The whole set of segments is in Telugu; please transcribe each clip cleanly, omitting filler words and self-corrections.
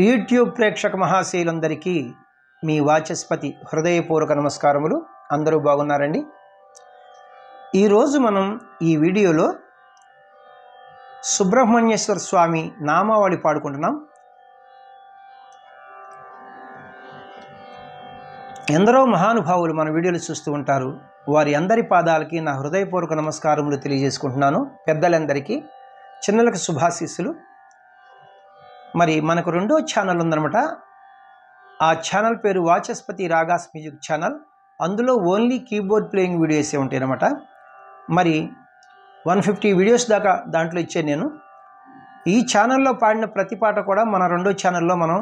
యూట్యూబ్ ప్రేక్షక మహాశీలందరికీ మీ వాచస్పతి హృదయపూర్వక నమస్కారములు. అందరూ బాగున్నారండి. ఈరోజు మనం ఈ వీడియోలో సుబ్రహ్మణ్యేశ్వర స్వామి నామావళి పాడుకుంటున్నాం. ఎందరో మహానుభావులు మన వీడియోలు చూస్తూ ఉంటారు. వారి అందరి పాదాలకి నా హృదయపూర్వక నమస్కారములు తెలియజేసుకుంటున్నాను. పెద్దలందరికీ, చిన్నలకు శుభాశీస్సులు. మరి మనకు రెండో ఛానల్ ఉందన్నమాట. ఆ ఛానల్ పేరు వాచస్పతి రాగాస్ మ్యూజిక్ ఛానల్. అందులో ఓన్లీ కీబోర్డ్ ప్లేయింగ్ వీడియోసే ఉంటాయి అన్నమాట. మరి 150 వీడియోస్ దాకా దాంట్లో ఇచ్చాను నేను. ఈ ఛానల్లో పాడిన ప్రతి పాట కూడా మన రెండో ఛానల్లో మనం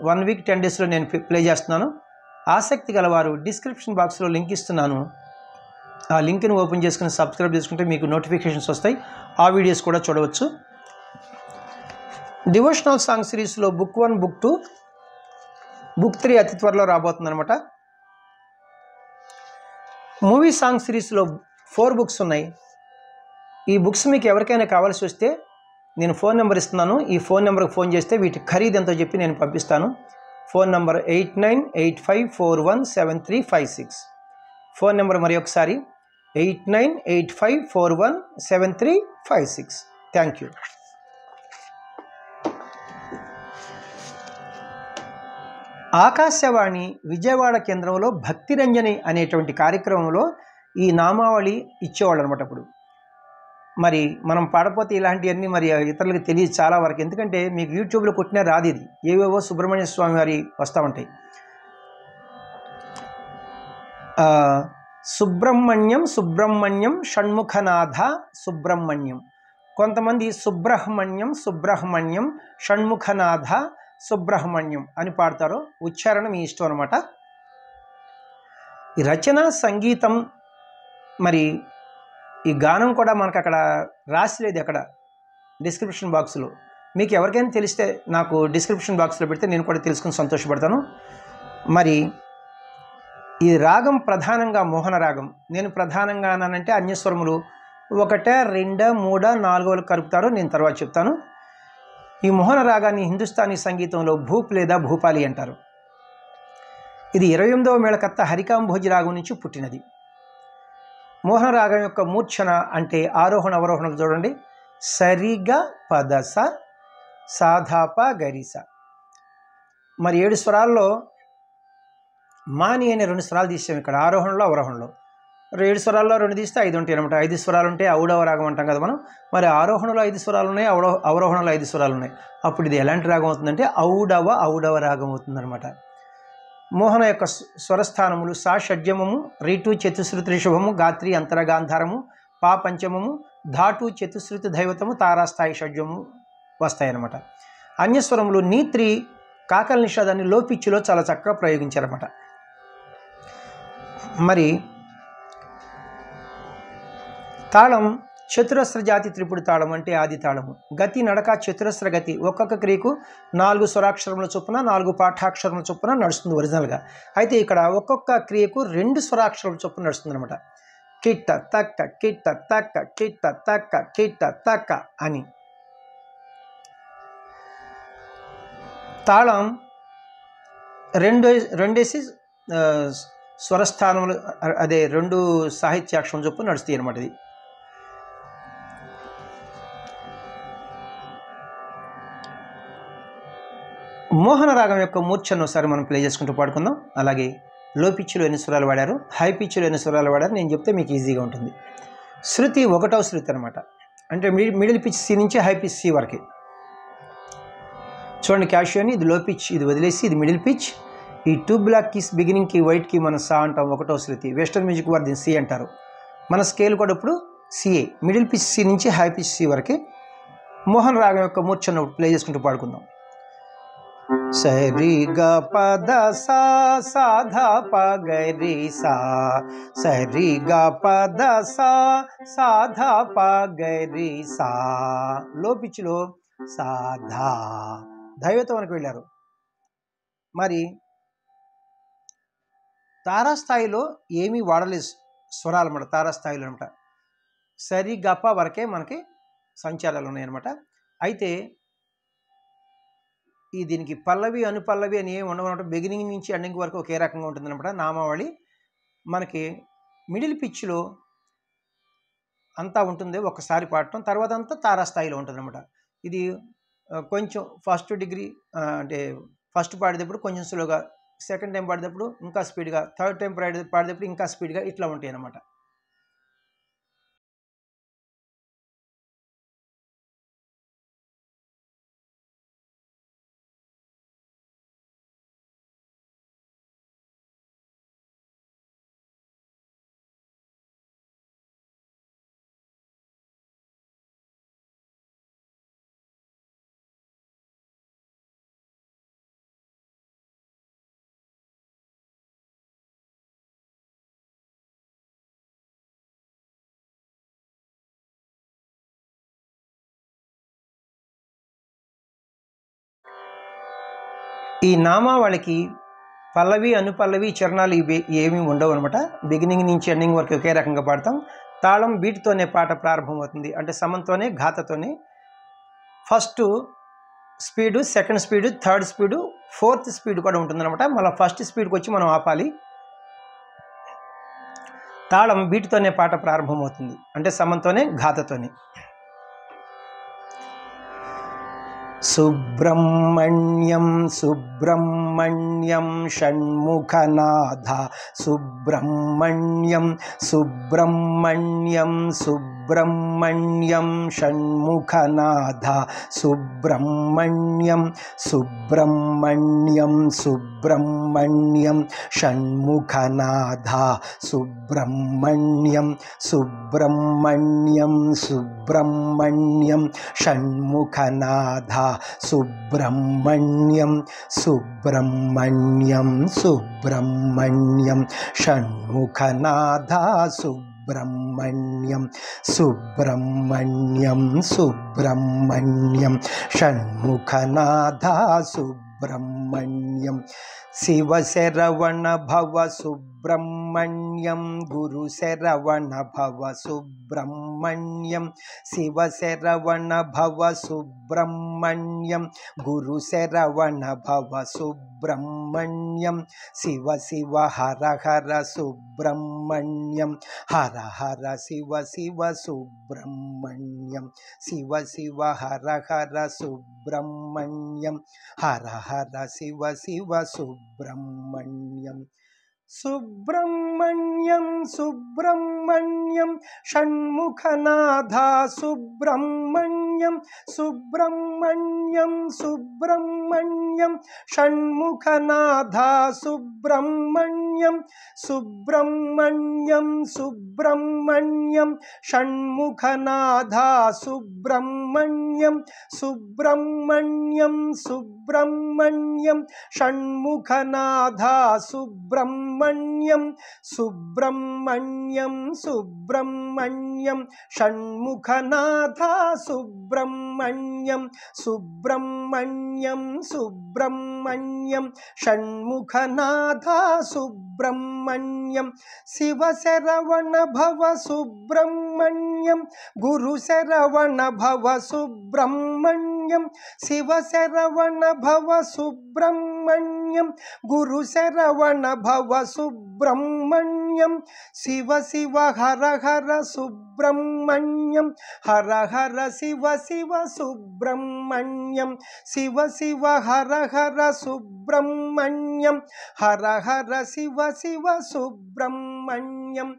1 వీక్ 10 డేస్లో నేను ప్లే చేస్తున్నాను. ఆసక్తి గలవారు డిస్క్రిప్షన్ బాక్స్లో లింక్ ఇస్తున్నాను. ఆ లింక్ని ఓపెన్ చేసుకుని సబ్స్క్రైబ్ చేసుకుంటే మీకు నోటిఫికేషన్స్ వస్తాయి. ఆ వీడియోస్ కూడా చూడవచ్చు. డివోషనల్ సాంగ్ సిరీస్లో బుక్ 1, బుక్ 2, బుక్ 3 అతి త్వరలో రాబోతుంది అనమాట. మూవీ సాంగ్ సిరీస్లో 4 బుక్స్ ఉన్నాయి. ఈ బుక్స్ మీకు ఎవరికైనా కావాల్సి వస్తే నేను ఫోన్ నెంబర్ ఇస్తున్నాను. ఈ ఫోన్ నెంబర్కి ఫోన్ చేస్తే వీటి ఖరీదు ఎంతో చెప్పి నేను పంపిస్తాను. Phone number 8985417356. ఫోన్ నెంబర్ మరి ఒకసారి 8985417356. Thank you. ఆకాశవాణి విజయవాడ కేంద్రంలో భక్తిరంజని అనేటువంటి కార్యక్రమంలో ఈ నామావళి ఇచ్చేవాళ్ళు అనమాట. అప్పుడు మరి మనం పాడపోతే ఇలాంటివన్నీ మరి ఇతరులకు తెలియదు చాలా వరకు. ఎందుకంటే మీకు యూట్యూబ్లో కొట్టినా రాదు. ఇది ఏవేవో సుబ్రహ్మణ్య స్వామి వారి వస్తూ ఉంటాయి. సుబ్రహ్మణ్యం సుబ్రహ్మణ్యం షణ్ముఖనాథ సుబ్రహ్మణ్యం. కొంతమంది సుబ్రహ్మణ్యం సుబ్రహ్మణ్యం షణ్ముఖనాథ సుబ్రహ్మణ్యం అని పాడతారు. ఉచ్చారణ మీ ఇష్టం అనమాట. ఈ రచన సంగీతం మరి ఈ గానం కూడా మనకు అక్కడ రాసిలేదు. అక్కడ డిస్క్రిప్షన్ బాక్స్లో మీకు ఎవరికైనా తెలిస్తే నాకు డిస్క్రిప్షన్ బాక్స్లో పెడితే నేను కూడా తెలుసుకుని సంతోషపడతాను. మరి ఈ రాగం ప్రధానంగా మోహన రాగం. నేను ప్రధానంగా అన్నానంటే అన్యస్వరములు 1, 2, 3, 4 కలుపుతారు. నేను తర్వాత చెప్తాను. ఈ మోహన రాగాన్ని హిందుస్థానీ సంగీతంలో భూప్ లేదా భూపాలి అంటారు. ఇది 28వ మేళకర్త హరికాంభోజి రాగం నుంచి పుట్టినది. మోహన రాగం యొక్క మూర్ఛన అంటే ఆరోహణ అవరోహణలు చూడండి. సరిగ పదస సాధాప గరిస. మరి 7 స్వరాల్లో మాని అనే 2 స్వరాలు తీసాం ఇక్కడ ఆరోహణలో అవరోహణలో. 7 స్వరాల్లో 2 తీస్తే 5 ఉంటాయి అనమాట. 5 స్వరాలు ఉంటే ఔడవ రాగం అంటాం కదా మనం. మరి ఆరోహణలో 5 స్వరాలు ఉన్నాయి, అవరోహణలో 5 స్వరాలు ఉన్నాయి. అప్పుడు ఇది ఎలాంటి రాగం అవుతుందంటే ఔడవ రాగం అవుతుందన్నమాట. మోహన యొక్క స్వరస్థానములు సా షడ్జమము, రీటు చతుశ్రుతి రిషభము, గాత్రి అంతరగాంధారము, పా పంచమము, ధాటు చతుశ్రుతి దైవతము, తారాస్థాయి షడ్జము వస్తాయన్నమాట. అన్యస్వరములు నీత్రి కాకల నిషాదాన్ని లో పిచ్చిలో చాలా చక్కగా ప్రయోగించారన్నమాట. మరి తాళం చతురస్ర జాతి త్రిపుడు తాళం అంటే ఆది తాళము. గతి నడక చతురస్ర గతి. ఒక్కొక్క క్రియకు 4 స్వరాక్షరముల చొప్పున 4 పాఠాక్షరముల చొప్పున నడుస్తుంది ఒరిజినల్గా. అయితే ఇక్కడ ఒక్కొక్క క్రియకు 2 స్వరాక్షరముల చొప్పున నడుస్తుంది అనమాట. కిట్ట తక్క కిట్ట తక్క కిట్ట తక్క కిట్ట తక్క అని. తాళం రెండేసి స్వరస్థానములు అదే 2 సాహిత్యాక్షరం చొప్పున నడుస్తాయి అనమాట. ఇది మోహన రాగం యొక్క మూర్ఛను ఒకసారి మనం ప్లే చేసుకుంటూ పాడుకుందాం. అలాగే లో పిచ్చిలో ఎన్ని స్వరాలు వాడారు, హై పిచ్చిలో ఎన్ని స్వరాలు వాడారు నేను చెప్తే మీకు ఈజీగా ఉంటుంది. శృతి 1వ శృతి అనమాట. అంటే మిడిల్ పిచ్ సి నుంచి హై పిచ్ సి వరకు. చూడండి క్యాషియోని ఇది లో పిచ్, ఇది వదిలేసి ఇది మిడిల్ పిచ్. ఈ 2 బ్లాక్ కీస్ బిగినింగ్కి వైట్కి మనం సా అంటాం 1వ శృతి. వెస్టర్న్ మ్యూజిక్ వారు దీన్ని సి అంటారు. మన స్కేల్ కూడా ఇప్పుడు సిఏ. మిడిల్ పిచ్ సి నుంచి హై పిచ్ సి వరకు మోహన రాగం యొక్క మూర్ఛను ప్లే చేసుకుంటూ పాడుకుందాం. సరి గ పద సా సాధా ప గరి సా, సరి గ పద సా సాధా ప గరి సా. లో పిచ్చిలో సాధా దైవతం వరకు వెళ్ళారు. మరి తారాస్థాయిలో ఏమీ వాడలేదు స్వరాలు అన్నమాట. తారాస్థాయిలో అనమాట సరి గప వరకే మనకి సంచారాలు ఉన్నాయన్నమాట. అయితే దీనికి పల్లవి అనుపల్లవి అని ఏమి ఉండవన్నమాట. బిగినింగ్ నుంచి ఎండింగ్ వరకు ఒకే రకంగా ఉంటుందన్నమాట నామావళి. మనకి మిడిల్ పిచ్లో అంతా ఉంటుంది ఒకసారి పాడటం, తర్వాత అంతా తారాస్థాయిలో ఉంటుందన్నమాట. ఇది కొంచెం ఫస్ట్ డిగ్రీ అంటే ఫస్ట్ పాడేటప్పుడు కొంచెం స్లోగా, సెకండ్ టైం పాడేటప్పుడు ఇంకా స్పీడ్గా, థర్డ్ టైం పాడేటప్పుడు ఇంకా స్పీడ్గా ఇట్లా ఉంటాయి అన్నమాట. ఈ నామావళికి పల్లవి అనుపల్లవి చరణాలు ఇవి ఏమీ ఉండవు అనమాట. బిగినింగ్ నుంచి ఎండింగ్ వరకు ఒకే రకంగా పాడతాం. తాళం బీట్తోనే పాట ప్రారంభమవుతుంది, అంటే సమంతోనే ఘాతతోనే. First speed, second speed, third speed, fourth speed కూడా ఉంటుందన్నమాట. మళ్ళీ ఫస్ట్ స్పీడ్కి వచ్చి మనం ఆపాలి. తాళం బీట్తోనే పాట ప్రారంభమవుతుంది, అంటే సమంతోనే ఘాతతోనే. సుబ్రహ్మణ్యం సుబ్రహ్మణ్యం షణ్ముఖనాథ సుబ్రహ్మణ్యం సుబ్రహ్మణ్యం సుబ్రహ్మణ్యం షణ్ముఖనాథ సుబ్రహ్మణ్యం సుబ్రహ్మణ్యం సుబ్రహ్మణ్యం షణ్ముఖనాథ సుబ్రహ్మణ్యం సుబ్రహ్మణ్యం సుబ్రహ్మణ్యం షణ్ముఖనాథ సుబ్రహ్మణ్యం సుబ్రహ్మణ్యం సుబ్రహ్మణ్యం షణ్ముఖనాథ సుబ్రహ్మణ్యం సుబ్రహ్మణ్యం సుబ్రహ్మణ్యం షణ్ముఖనాథ సుబ్రహ్మణ్యం. శివ శరవణ భవ సుబ్రహ్మణ్యం గురు శరవణ భవ సుబ్రహ్మణ్యం. శివ శరవణ భవ సుబ్రహ్మణ్యం గురు శరవణ భవ సుబ్రహ్మణ్యం. శివ శివ హర హర సుబ్రహ్మణ్యం హర హర శివ శివ సుబ్రహ్మణ్యం. శివ శివ హర హర సుబ్రహ్మణ్యం హర హర శివ శివ సుబ్రహ్మణ్యం. సుబ్రహ్మణ్యం సుబ్రహ్మణ్యం షణ్ముఖనాథ సుబ్రహ్మణ్యం సుబ్రహ్మణ్యం సుబ్రహ్మణ్యం షణ్ముఖనాథ సుబ్రహ్మణ్యం సుబ్రహ్మణ్యం సుబ్రహ్మణ్యం షణ్ముఖనాథ సుబ్రహ్మణ్యం సుబ్రహ్మణ్యం సుబ్రహ్మణ్యం షణ్ముఖనాథ సుబ్రహ్మణ్యం సుబ్రహ్మణ్యం సుబ్రహ్మణ్యం షణ్ముఖనాథ సుబ్రహ్మణ్యం సుబ్రహ్మణ్యం సుబ్రహ్మణ్యం షణ్ముఖనాథ సుబ్రహ్మణ్యం. శివ శరవణ భవ సుబ్రహ్మణ్యం గురు శరవణ భవ సుబ్రహ్మణ్యం. శివ శరవణ భవ సుబ్రహ్మణ్యం గురు శరవణ భవ సుబ్రహ్మణ్యం. శివ శివ హర హర సుబ్రహ్మణ్యం హర హర శివ శివ సుబ్రహ్మణ్యం. శివ శివ హర హర సుబ్రహ్మణ్యం హర హర శివ శివ సుబ్రహ్మణ్యం.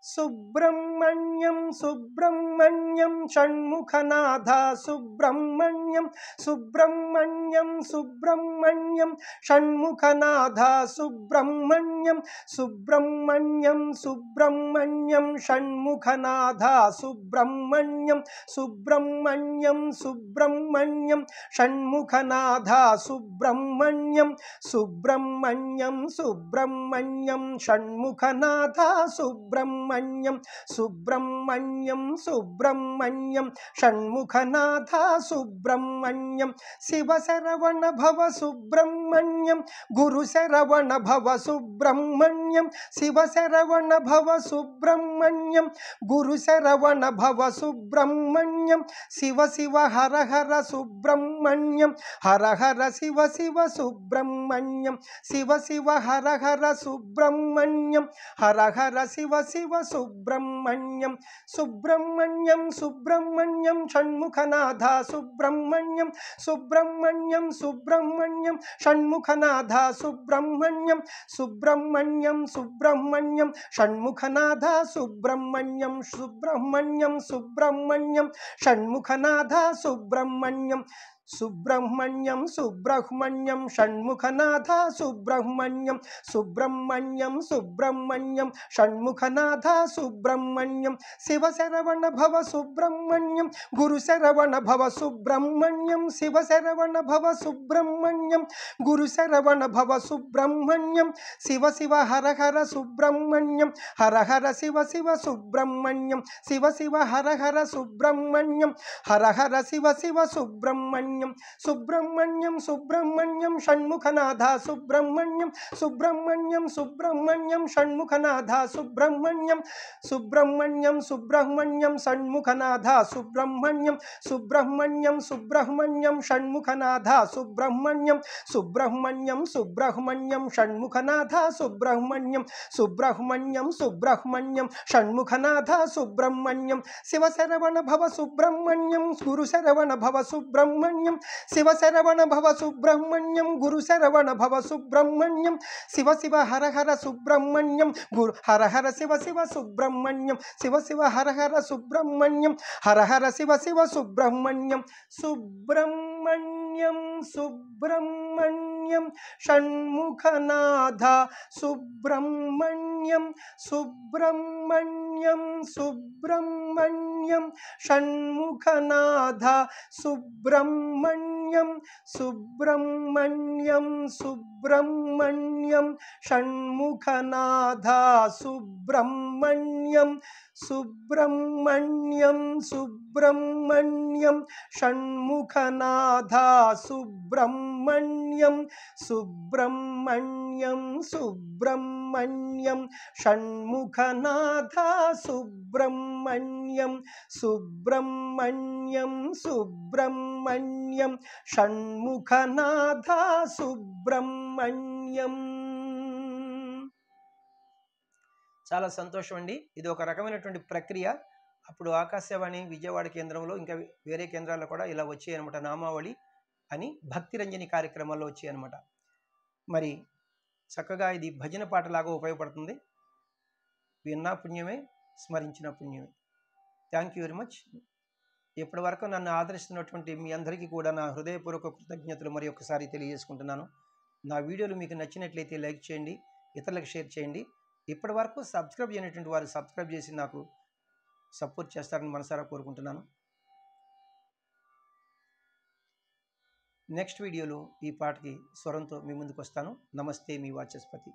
సుబ్రహ్మణ్యం సుబ్రహ్మణ్యం షణ్ముఖనాథ సుబ్రహ్మణ్యం సుబ్రహ్మణ్యం సుబ్రహ్మణ్యం షణ్ముఖనాథ సుబ్రహ్మణ్యం సుబ్రహ్మణ్యం సుబ్రహ్మణ్యం షణ్ముఖనాథ సుబ్రహ్మణ్యం సుబ్రహ్మణ్యం సుబ్రహ్మణ్యం షణ్ముఖనాథ సుబ్రహ్మణ్యం సుబ్రహ్మణ్యం సుబ్రహ్మణ్యం షణ్ముఖనాథ సుబ్రహ్మణ్యం సుబ్రహ్మణ్యం సుబ్రహ్మణ్యం సుబ్రహ్మణ్యం షణ్ముఖనాథ సుబ్రహ్మణ్యం శివశరవణ భవ సుబ్రహ్మణ్యం గురుశరవణ భవ సుబ్రహ్మణ్యం శివశరవణ భవ సుబ్రహ్మణ్యం గురుశరవణ భవ సుబ్రహ్మణ్యం శివ శివ హర హర సుబ్రహ్మణ్యం హర హర శివ శివ సుబ్రహ్మణ్యం శివ శివ హర హర సుబ్రహ్మణ్యం హర హర శివ శివ సుబ్రహ్మణ్యం సుబ్రహ్మణ్యం సుబ్రహ్మణ్యం షణ్ముఖనాథ సుబ్రహ్మణ్యం సుబ్రహ్మణ్యం సుబ్రహ్మణ్యం షణ్ముఖనాథ సుబ్రహ్మణ్యం సుబ్రహ్మణ్యం సుబ్రహ్మణ్యం షణ్ముఖనాథ సుబ్రహ్మణ్యం సుబ్రహ్మణ్యం సుబ్రహ్మణ్యం షణ్ముఖనాథ సుబ్రహ్మణ్యం సుబ్రహ్మణ్యం సుబ్రహ్మణ్యం షణ్ముఖనాథ సుబ్రహ్మణ్యం సుబ్రహ్మణ్యం సుబ్రహ్మణ్యం షణ్ముఖనాథ సుబ్రహ్మణ్యం శివశరవణ భవ సుబ్రహ్మణ్యం గురుశరవణ భవ సుబ్రహ్మణ్యం శివశరవణ భవ సుబ్రహ్మణ్యం గురుశరవణ భవ సుబ్రహ్మణ్యం శివ శివ హర హర సుబ్రహ్మణ్యం హర హర శివ శివ సుబ్రహ్మణ్యం శివ శివ హర హర సుబ్రహ్మణ్యం హర హర శివ శివ సుబ్రహ్మణ్యం సుబ్రహ్మణ్యం సుబ్రహ్మణ్యం షణ్ముఖనాథ సుబ్రహ్మణ్యం సుబ్రహ్మణ్యం సుబ్రహ్మణ్యం షణ్ముఖనాథ సుబ్రహ్మణ్యం సుబ్రహ్మణ్యం సుబ్రహ్మణ్యం షణ్ముఖనాథ సుబ్రహ్మణ్యం సుబ్రహ్మణ్యం సుబ్రహ్మణ్యం షణ్ముఖనాథ సుబ్రహ్మణ్యం సుబ్రహ్మణ్యం సుబ్రహ్మణ్యం షణ్ముఖనాథ సుబ్రహ్మణ్యం సుబ్రహ్మణ్యం సుబ్రహ్మణ్యం షణ్ముఖనాథ సుబ్రహ్మణ్యం శివశరవణ భవ సుబ్రహ్మణ్యం గురుశరవణ భవ సుబ్రహ్మణ్యం శివశరవణ భవ సుబ్రహ్మణ్యం గురుశరవణ భవ సుబ్రహ్మణ్యం శివ శివ హర హర సుబ్రహ్మణ్యం గురు హర హర శివ శివ సుబ్రహ్మణ్యం శివ శివ హర హర సుబ్రహ్మణ్యం హర హర శివ శివ సుబ్రహ్మణ్యం సుబ్రహ్మణ్యం సుబ్రహ్మణ్యం షణ్ముఖనాథ సుబ్రహ్మణ్యం సుబ్రహ్మణ్యం సుబ్రహ్మణ్యం షణ్ముఖనాథ సుబ్రహ్మణ్యం సుబ్రహ్మణ్యం సుబ్రహ్మణ్యం షణ్ముఖనాథ సుబ్రహ్మణ్యం సుబ్రహ్మణ్యం సుబ్రహ్మణ్యం షణ్ముఖనాథ సుబ్రహ్మణ్యం సుబ్రహ్మణ్యం సుబ్రహ్మణ్యం షణ్ముఖనాథ సుబ్రహ్మణ్యం సుబ్రహ్మణ్యం సుబ్రహ్మణ్యం షణ్ముఖనాథ సుబ్రహ్మణ్యం. చాలా సంతోషం అండి. ఇది ఒక రకమైనటువంటి ప్రక్రియ. అప్పుడు ఆకాశవాణి విజయవాడ కేంద్రంలో ఇంకా వేరే కేంద్రాల్లో కూడా ఇలా వచ్చాయి అనమాట. నామావళి అని భక్తి రంజని కార్యక్రమాల్లో వచ్చాయి అనమాట. మరి చక్కగా ఇది భజన పాటలాగా ఉపయోగపడుతుంది. విన్నా పుణ్యమే, స్మరించిన పుణ్యమే. Thank you very much. ఇప్పటి వరకు నన్ను ఆదరిస్తున్నటువంటి మీ అందరికీ కూడా నా హృదయపూర్వక కృతజ్ఞతలు మరి ఒకసారి తెలియజేసుకుంటున్నాను. నా వీడియోలు మీకు నచ్చినట్లయితే లైక్ చేయండి, ఇతరులకు షేర్ చేయండి. ఇప్పటి వరకు సబ్స్క్రైబ్ చేయనటువంటి వారు సబ్స్క్రైబ్ చేసి నాకు సపోర్ట్ చేస్తారని మనసారా కోరుకుంటున్నాను. నెక్స్ట్ వీడియోలో ఈ పాటకి స్వరంతో మీ ముందుకు వస్తాను. నమస్తే, మీ వాచస్పతి.